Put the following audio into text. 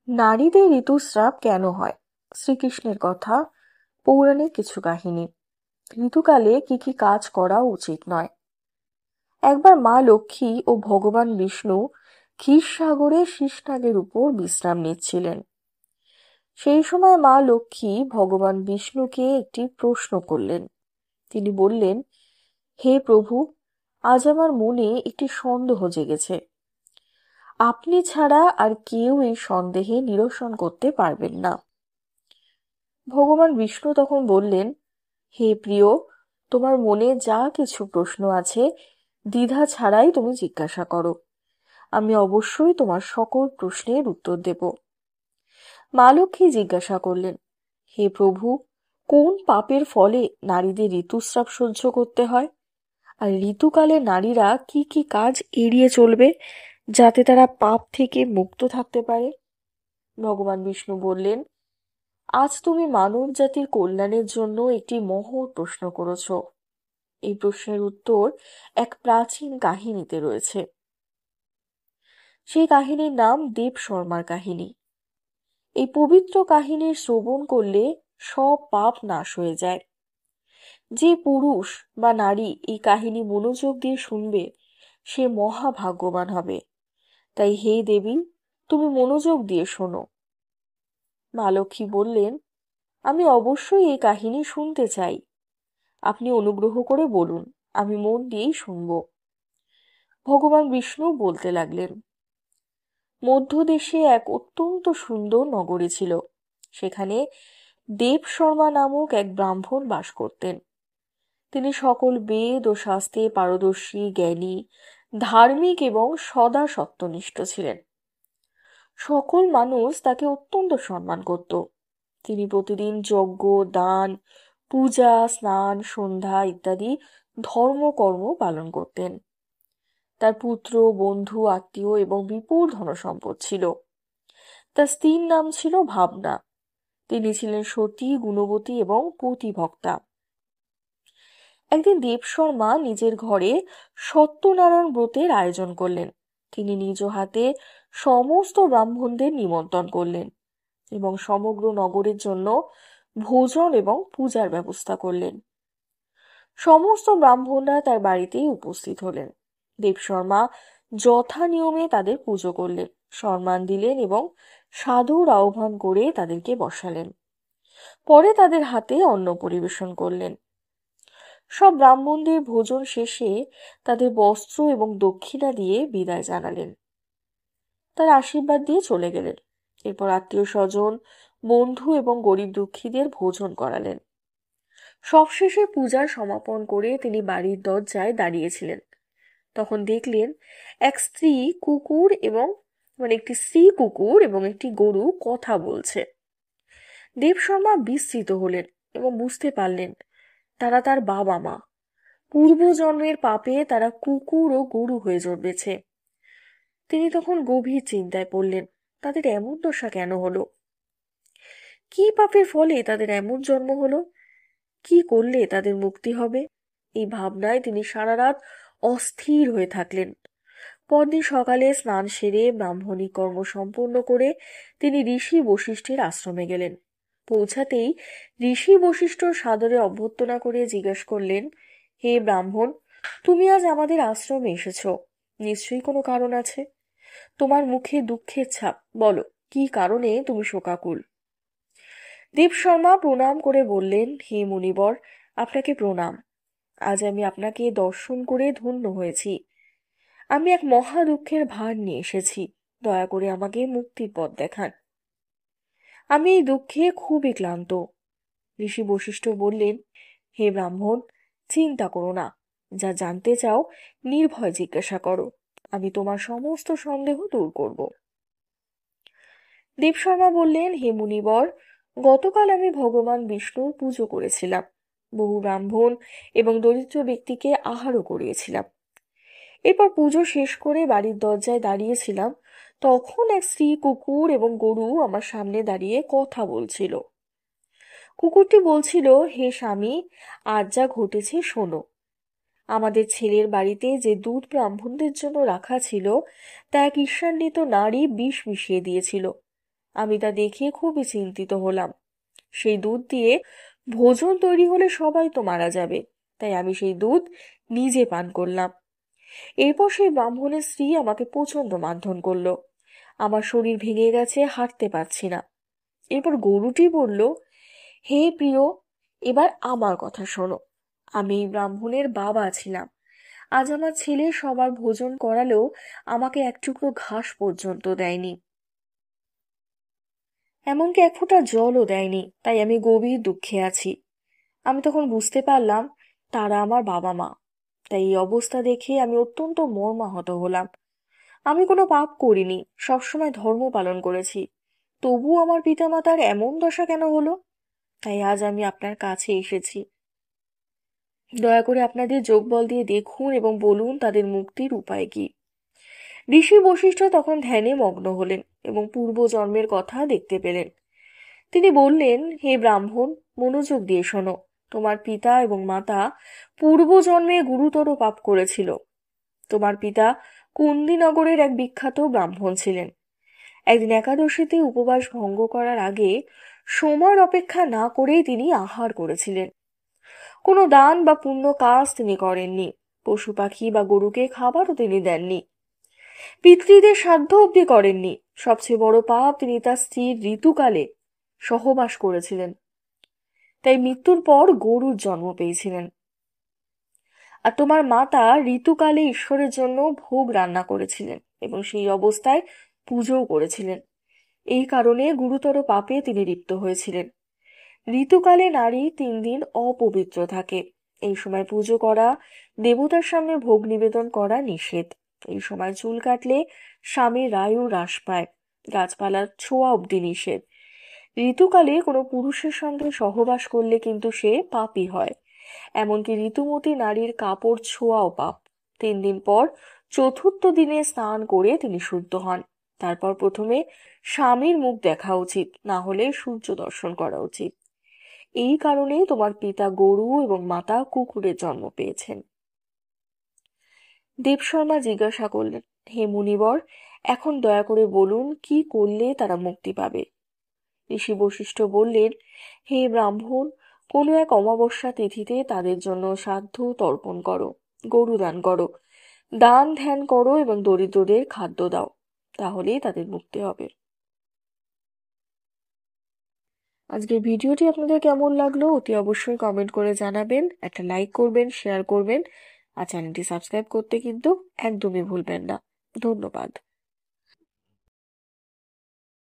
নারীদের ঋতুস্রাব কেন হয়? শ্রীকৃষ্ণের কথা, পৌরাণিক কিছু কাহিনী। ঋতুকালে কি কি কাজ করা উচিত নয়। একবার মা লক্ষ্মী ও ভগবান বিষ্ণু ক্ষীরসাগরে শীষনাগের উপর বিশ্রাম নিচ্ছিলেন। সেই সময় মা লক্ষ্মী ভগবান বিষ্ণুকে একটি প্রশ্ন করলেন। তিনি বললেন, হে প্রভু, আজ আমার মনে একটি সন্দেহ জেগেছে। আপনি ছাড়া আর কেউ এই সন্দেহে নিরসন করতে পারবেন না। ভগবান বিষ্ণু তখন বললেন, হে প্রিয়, তোমার মনে যা কিছু প্রশ্ন আছে দ্বিধা ছাড়াই তুমি জিজ্ঞাসা করো। আমি অবশ্যই তোমার সকল প্রশ্নের উত্তর দেব। মা লক্ষ্মী জিজ্ঞাসা করলেন, হে প্রভু, কোন পাপের ফলে নারীদের ঋতুস্রাব সহ্য করতে হয়? আর ঋতুকালে নারীরা কি কি কাজ এড়িয়ে চলবে যাতে তারা পাপ থেকে মুক্ত থাকতে পারে? ভগবান বিষ্ণু বললেন, আজ তুমি মানব জাতির কল্যাণের জন্য একটি মহৎ প্রশ্ন করেছ। এই প্রশ্নের উত্তর এক প্রাচীন কাহিনীতে রয়েছে। সেই কাহিনীর নাম দেব শর্মার কাহিনী। এই পবিত্র কাহিনীর শ্রবণ করলে সব পাপ নাশ হয়ে যায়। যে পুরুষ বা নারী এই কাহিনী মনোযোগ দিয়ে শুনবে সে মহাভাগ্যবান হবে। তাই হে দেবী, তুমি মনোযোগ দিয়ে শোনো। মা লক্ষ্মী বললেন, আমি অবশ্যই এই কাহিনী শুনতে চাই। আপনি অনুগ্রহ করে বলুন, আমি মন দিয়েই শুনব। ভগবান বিষ্ণু বলতে লাগলেন, মধ্যদেশে এক অত্যন্ত সুন্দর নগরী ছিল। সেখানে দেব শর্মা নামক এক ব্রাহ্মণ বাস করতেন। তিনি সকল বেদ ও শাস্ত্রে পারদর্শী, জ্ঞানী, ধার্মিক এবং সদা সত্যনিষ্ঠ ছিলেন। সকল মানুষ তাকে অত্যন্ত সম্মান করত। তিনি প্রতিদিন যজ্ঞ, দান, পূজা, স্নান, সন্ধ্যা ইত্যাদি ধর্মকর্ম পালন করতেন। তার পুত্র, বন্ধু, আত্মীয় এবং বিপুল ধনসম্পদ ছিল। তার স্ত্রীর নাম ছিল ভাবনা। তিনি ছিলেন সতী, গুণবতী এবং পতিভক্তা। একদিন দেবশর্মা নিজের ঘরে সত্যনারায়ণ ব্রতের আয়োজন করলেন। তিনি নিজ হাতে সমস্ত ব্রাহ্মণদের নিমন্ত্রণ করলেন এবং সমগ্র নগরের জন্য ভোজন এবং পূজার ব্যবস্থা করলেন। সমস্ত ব্রাহ্মণরা তার বাড়িতেই উপস্থিত হলেন। দেবশর্মা যথা নিয়মে তাদের পুজো করলেন, সম্মান দিলেন এবং সাদর আহ্বান করে তাদেরকে বসালেন। পরে তাদের হাতে অন্ন পরিবেশন করলেন। সব ব্রাহ্মণদের ভোজন শেষে তাদের বস্ত্র এবং দক্ষিণা দিয়ে বিদায় জানালেন। তার আশীর্বাদ দিয়ে চলে গেলেন। এরপর আত্মীয় স্বজন, বন্ধু এবং গরিব দুঃখীদের ভোজন করালেন। সবশেষে পূজার সমাপন করে তিনি বাড়ির দরজায় দাঁড়িয়েছিলেন। তখন দেখলেন এক স্ত্রী কুকুর এবং একটি গরু কথা বলছে। দেবশর্মা বিস্মিত হলেন এবং বুঝতে পারলেন তারা তার বাবা মা। পূর্বজন্মের পাপে তারা কুকুর ও গরু হয়ে জন্মেছে। তিনি তখন গভীর চিন্তায় পড়লেন, তাদের এমন দশা কেন হলো? কি পাপের ফলে তাদের এমন জন্ম হলো? কি করলে তাদের মুক্তি হবে? এই ভাবনায় তিনি সারা রাত অস্থির হয়ে থাকলেন। পরদিন সকালে স্নান সেরে ব্রাহ্মণিক কর্ম সম্পন্ন করে তিনি ঋষি বশিষ্ঠের আশ্রমে গেলেন। পৌঁছাতেই ঋষি বশিষ্ঠ সাদরে অভ্যর্থনা করে জিজ্ঞেস করলেন, হে ব্রাহ্মণ, তুমি আজ আমাদের আশ্রমে এসেছো, নিশ্চয়ই কোনো কারণ আছে। তোমার মুখে দুঃখের ছাপ, বলো কি কারণে তুমি শোকাকুল? দেবশর্মা প্রণাম করে বললেন, হে মুনিবর, আপনাকে প্রণাম। আজ আমি আপনাকে দর্শন করে ধন্য হয়েছি। আমি এক মহা দুঃখের ভার নিয়ে এসেছি, দয়া করে আমাকে মুক্তির পথ দেখান। আমি এই দুঃখে খুবই ক্লান্ত। ঋষি বশিষ্ঠ বললেন, হে ব্রাহ্মণ, চিন্তা করো না। যা জানতে চাও নির্ভয় জিজ্ঞাসা করো, আমি তোমার সমস্ত সন্দেহ দূর করব। দেবশর্মা বললেন, হে মুনিবর, গতকাল আমি ভগবান বিষ্ণুর পুজো করেছিলাম। বহু ব্রাহ্মণ এবং দরিদ্র ব্যক্তিকে আহারও করিয়েছিলাম। এরপর পুজো শেষ করে বাড়ির দরজায় দাঁড়িয়েছিলাম। তখন এক স্ত্রী কুকুর এবং গরু আমার সামনে দাঁড়িয়ে কথা বলছিল। কুকুরটি বলছিল, হে স্বামী, আজ যা ঘটেছে শোনো। আমাদের ছেলের বাড়িতে যে দুধ ব্রাহ্মণদের জন্য রাখা ছিল তা এক ঈর্ষান্বিত নারী বিষ মিশিয়ে দিয়েছিল। আমি তা দেখে খুবই চিন্তিত হলাম। সেই দুধ দিয়ে ভোজন তৈরি হলে সবাই তো মারা যাবে, তাই আমি সেই দুধ নিজে পান করলাম। এরপর সেই ব্রাহ্মণের স্ত্রী আমাকে প্রচন্ড মারধর করলো। আমার শরীর ভেঙে গেছে, হাঁটতে পারছি না। এরপর গরুটি বলল, হে প্রিয়, এবার আমার কথা শোনো। আমি এই ব্রাহ্মণের বাবা ছিলাম। আজ আমার ছেলে সবার ভোজন করালেও আমাকে এক টুকরো ঘাস পর্যন্ত দেয়নি, এমনকি এক ফোঁটা জলও দেয়নি। তাই আমি গভীর দুঃখে আছি। আমি তখন বুঝতে পারলাম তারা আমার বাবা মা। তাই এই অবস্থা দেখে আমি অত্যন্ত মর্মাহত হলাম। আমি কোনো পাপ করিনি, সবসময় ধর্ম পালন করেছি, তবু আমার পিতামাতার এমন দশা কেন হলো? তাই আজ আমি আপনার কাছে এসেছি। দয়া করে আপনাদের যোগবল দিয়ে দেখুন এবং বলুন তাদের মুক্তির উপায় কি। ঋষি বশিষ্ঠ তখন ধ্যানে মগ্ন হলেন এবং পূর্বজন্মের কথা দেখতে পেলেন। তিনি বললেন, হে ব্রাহ্মণ, মনোযোগ দিয়ে শোনো। তোমার পিতা এবং মাতা পূর্বজন্মে গুরুতর পাপ করেছিল। তোমার পিতা কুন্দিনগরের এক বিখ্যাত ব্রাহ্মণ ছিলেন। একদিন একাদশীতে উপবাস ভঙ্গ করার আগে সময়ের অপেক্ষা না করেই তিনি আহার করেছিলেন। কোনো দান বা পুণ্য কাজ তিনি করেননি। পশু পাখি বা গরুকে খাবারও তিনি দেননি। পিতৃদের সাধ্য অবধি করেননি। সবচেয়ে বড় পাপ, তিনি তার স্ত্রীর ঋতুকালে সহবাস করেছিলেন। তাই মৃত্যুর পর গরুর জন্ম পেয়েছিলেন। আর তোমার মাতা ঋতুকালে ঈশ্বরের জন্য ভোগ রান্না করেছিলেন এবং সেই অবস্থায় পুজোও করেছিলেন। এই কারণে গুরুতর পাপে তিনি লিপ্ত হয়েছিলেন। ঋতুকালে নারী 3 দিন অপবিত্র থাকে। এই সময় পুজো করা, দেবতার সামনে ভোগ নিবেদন করা নিষেধ। এই সময় চুল কাটলে স্বামীর আয়ু হ্রাস পায়। গাছপালার ছোঁয়া অব্দি নিষেধ। ঋতুকালে কোনো পুরুষের সঙ্গে সহবাস করলে কিন্তু সে পাপী হয়। এমনকি ঋতুমতী নারীর কাপড় ছোঁয়াও পাপ। 3 দিন পর চতুর্থ দিনে স্নান করে তিনি শুদ্ধ হন। তারপর প্রথমে স্বামীর মুখ দেখা উচিত, না হলে সূর্য দর্শন করা উচিত। এই কারণেই তোমার পিতা গরু এবং মাতা কুকুরের জন্ম পেয়েছেন। দেবশর্মা জিজ্ঞাসা করলেন, হে মুনিবর, এখন দয়া করে বলুন কি করলে তারা মুক্তি পাবে? ঋষি বশিষ্ঠ বললেন, হে ব্রাহ্মণ, কোনো এক অমাবস্যা তিথিতে তাদের জন্য সাধ্য তর্পণ করো, গরু দান করো, দান ধ্যান করো এবং দরিদ্রদের খাদ্য দাও, তাহলেই তাদের মুক্তি হবে। আজকের ভিডিওটি আপনাদের কেমন লাগলো অতি অবশ্যই কমেন্ট করে জানাবেন। একটা লাইক করবেন, শেয়ার করবেন আর চ্যানেলটি সাবস্ক্রাইব করতে কিন্তু একদমই ভুলবেন না। ধন্যবাদ।